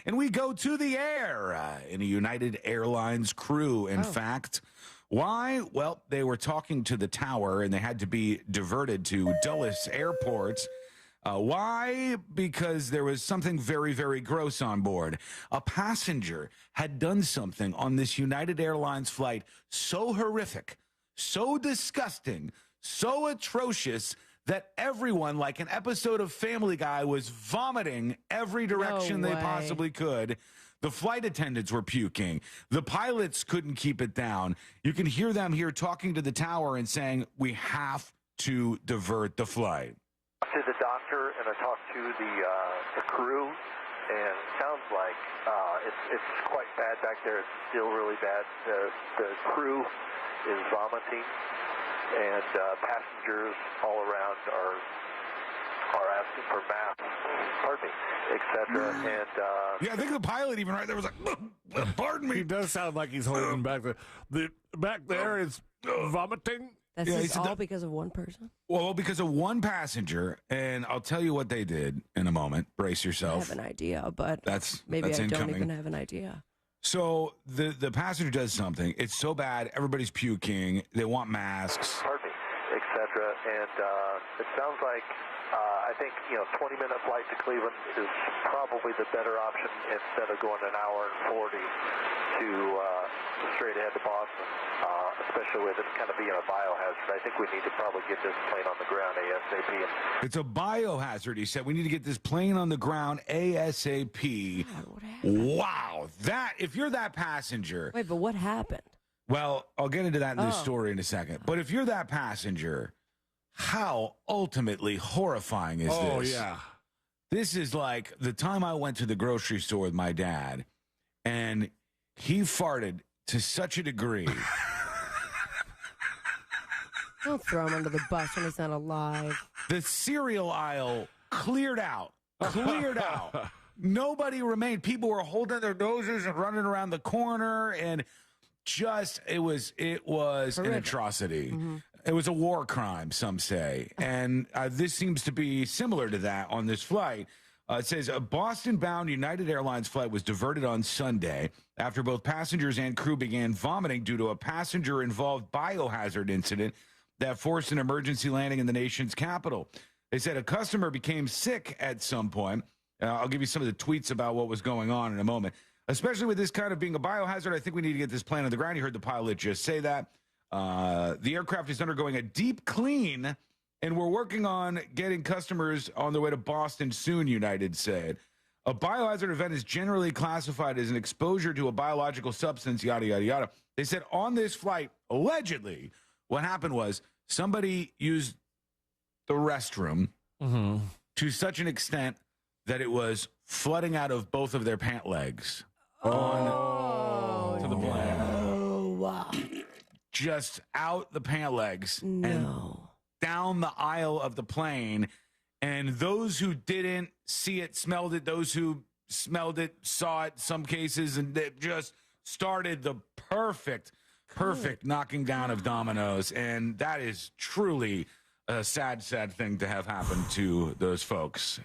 And we go to the air in a United Airlines crew, in fact. Why? Well, they were talking to the tower and they had to be diverted to Dulles Airport. Why? Because there was something very, very gross on board. A passenger had done something on this United Airlines flight so horrific, so disgusting, so atrocious that everyone, like an episode of Family Guy, was vomiting every direction they possibly could. The flight attendants were puking. The pilots couldn't keep it down. You can hear them here talking to the tower and saying, we have to divert the flight. To the doctor, and I talked to the crew, and it sounds like it's quite bad back there. It's still really bad. The crew is vomiting, and passengers all around are asking for masks, pardon me, etc. And yeah, I think the pilot even right there was like, "Pardon me." He does sound like he's holding back the back there is vomiting. That's all because of one person? Well, because of one passenger, and I'll tell you what they did in a moment. Brace yourself. I have an idea, but maybe I incoming. don't even have an idea. So the passenger does something. It's so bad, everybody's puking. They want masks. Pardon me, etc. And it sounds like I think 20-minute flight to Cleveland is probably the better option instead of going an hour and 40 to straight ahead to Boston, especially with it kind of being a biohazard. I think we need to probably get this plane on the ground ASAP. It's a biohazard, he said. We need to get this plane on the ground ASAP. God, what happened? Wow. If you're that passenger. Wait, but what happened? Well, I'll get into that in this story in a second. But if you're that passenger, how ultimately horrifying is this? Oh, yeah. This is like the time I went to the grocery store with my dad, and he farted to such a degree. Don't throw him under the bus when he's not alive. The cereal aisle cleared out. Nobody remained. People were holding their noses and running around the corner, and it was an atrocity. Mm-hmm. It was a war crime, some say. And this seems to be similar to that on this flight. It says a Boston-bound United Airlines flight was diverted on Sunday after both passengers and crew began vomiting due to a passenger-involved biohazard incident that forced an emergency landing in the nation's capital. They said a customer became sick at some point. I'll give you some of the tweets about what was going on in a moment. Especially with this kind of being a biohazard, I think we need to get this plane on the ground. You heard the pilot just say that. The aircraft is undergoing a deep clean, and we're working on getting customers on their way to Boston soon, United said. A biohazard event is generally classified as an exposure to a biological substance, yada, yada, yada. They said on this flight, allegedly, what happened was somebody used the restroom to such an extent that it was flooding out of both of their pant legs on to the plane. Oh, wow. Just out the pant legs No. and down the aisle of the plane. And those who didn't see it, smelled it. Those who smelled it, saw it, some cases, and it just started the perfect knocking down of dominoes. And that is truly a sad, sad thing to have happen to those folks.